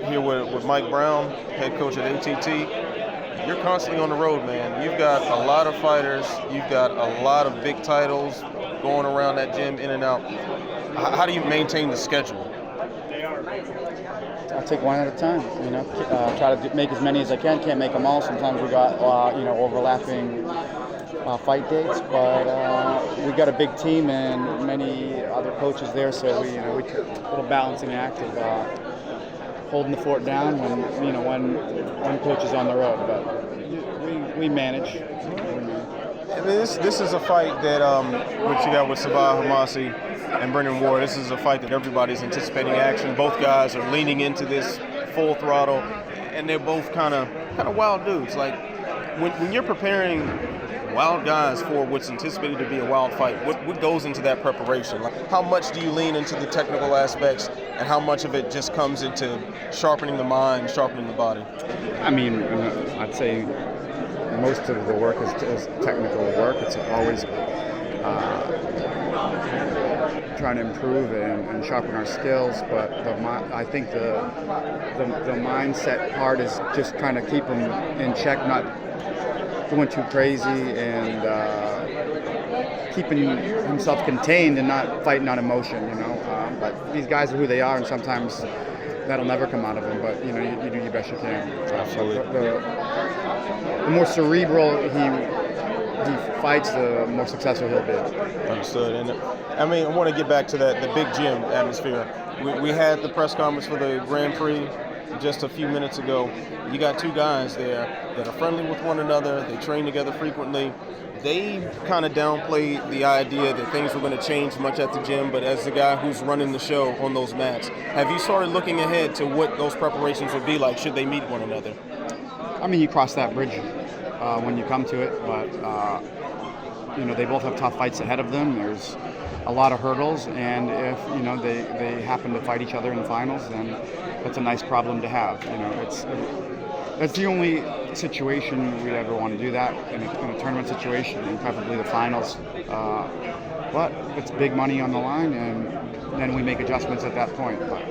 here with Mike Brown, head coach at ATT. You're constantly on the road, man. You've got a lot of fighters. You've got a lot of big titles going around that gym, in and out. How do you maintain the schedule? I'll take one at a time. Try to make as many as I can. Can't make them all. Sometimes we got overlapping fight dates, but we got a big team and many other coaches there, so we take a little balancing act of holding the fort down when one coach is on the road. But we manage. I mean, this is a fight that what you got with Sabah Homasi and Brennan Ward. This is a fight that everybody's anticipating action. Both guys are leaning into this full throttle, and they're both kind of wild dudes. Like when you're preparing wild guys for what's anticipated to be a wild fight, what goes into that preparation? Like, how much do you lean into the technical aspects, and how much of it just comes into sharpening the mind, sharpening the body? I mean, I'd say most of the work is technical work. It's always trying to improve and sharpen our skills, but I think the mindset part is just trying to keep them in check, not going too crazy, and keeping himself contained and not fighting on emotion, but these guys are who they are, and sometimes that'll never come out of them, but you do your best you can. Absolutely. The more cerebral he fights, the more successful he'll be. Understood. And I mean, I want to get back to the big gym atmosphere. We had the press conference for the Grand Prix just a few minutes ago. You got two guys there that are friendly with one another. They train together frequently. They kind of downplayed the idea that things were going to change much at the gym, but as the guy who's running the show on those mats, have you started looking ahead to what those preparations would be like should they meet one another? I mean, you cross that bridge when you come to it, but they both have tough fights ahead of them. There's a lot of hurdles, and if they happen to fight each other in the finals, then that's a nice problem to have. That's the only situation we'd ever want to do that in a tournament situation, and preferably the finals. But it's big money on the line, and then we make adjustments at that point. But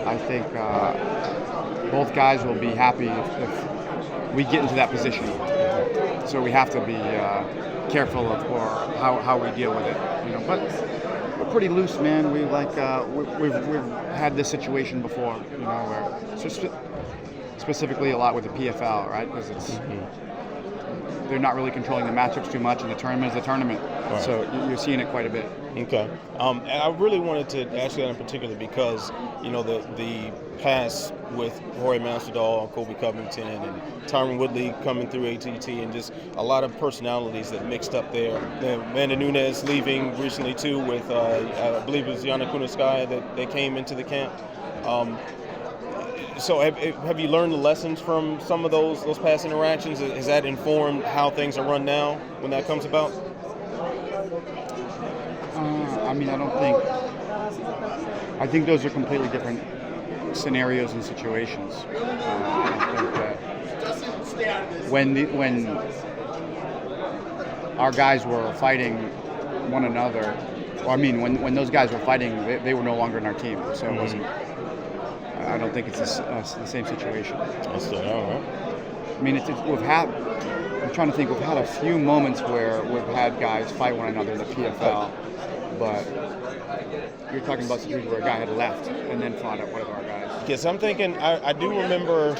I think both guys will be happy if we get into that position. So we have to be careful of how we deal with it. But we're pretty loose, man. We've had this situation before, where specifically a lot with the PFL, right? Because they're not really controlling the matchups too much, and the tournament is the tournament. Right. So you're seeing it quite a bit. Okay. And I really wanted to ask you that in particular because, the past with Jorge Masvidal, Colby Covington, and Tyron Woodley coming through ATT, and just a lot of personalities that mixed up there. Amanda Nunes leaving recently, too, with, I believe it was Yana Kunitskaya that came into the camp. So have you learned the lessons from some of those past interactions? Has that informed how things are run now when that comes about? I think those are completely different scenarios and situations. I think that when our guys were fighting one another, when those guys were fighting, they were no longer in our team, so it wasn't. I don't think it's the same situation. That's all right. I mean, I'm trying to think. We've had a few moments where we've had guys fight one another in the PFL, but you're talking about situations where a guy had left and then fought at one of our guys. Yes, I'm thinking. I do remember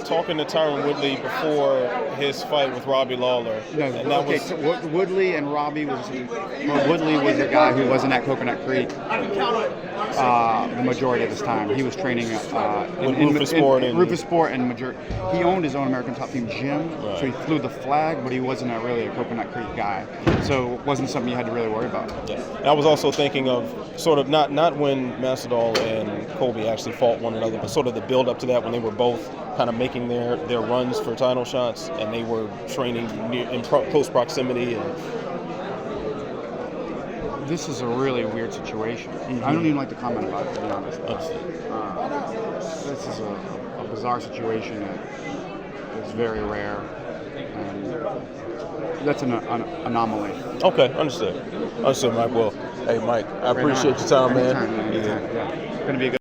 talking to Tyron Woodley before his fight with Robbie Lawler. So Woodley and Robbie Woodley was a guy who wasn't at Coconut Creek the majority of his time. He was training in Rufus Sport, and he owned his own American Top Team gym, right. So he flew the flag, but he wasn't really a Coconut Creek guy. So it wasn't something you had to really worry about. Yeah. I was also thinking of sort of not when Masvidal and Colby actually fought one another, but sort of the build up to that when they were both kind of making their runs for title shots, and they were training in close proximity. And this is a really weird situation. Mm-hmm. I don't even like to comment about it, to be honest. This is a bizarre situation that is very rare, and that's an anomaly. Okay, understood, Mike. Well, hey, Mike, I appreciate your time, man. Anytime. Yeah. It's going to be a good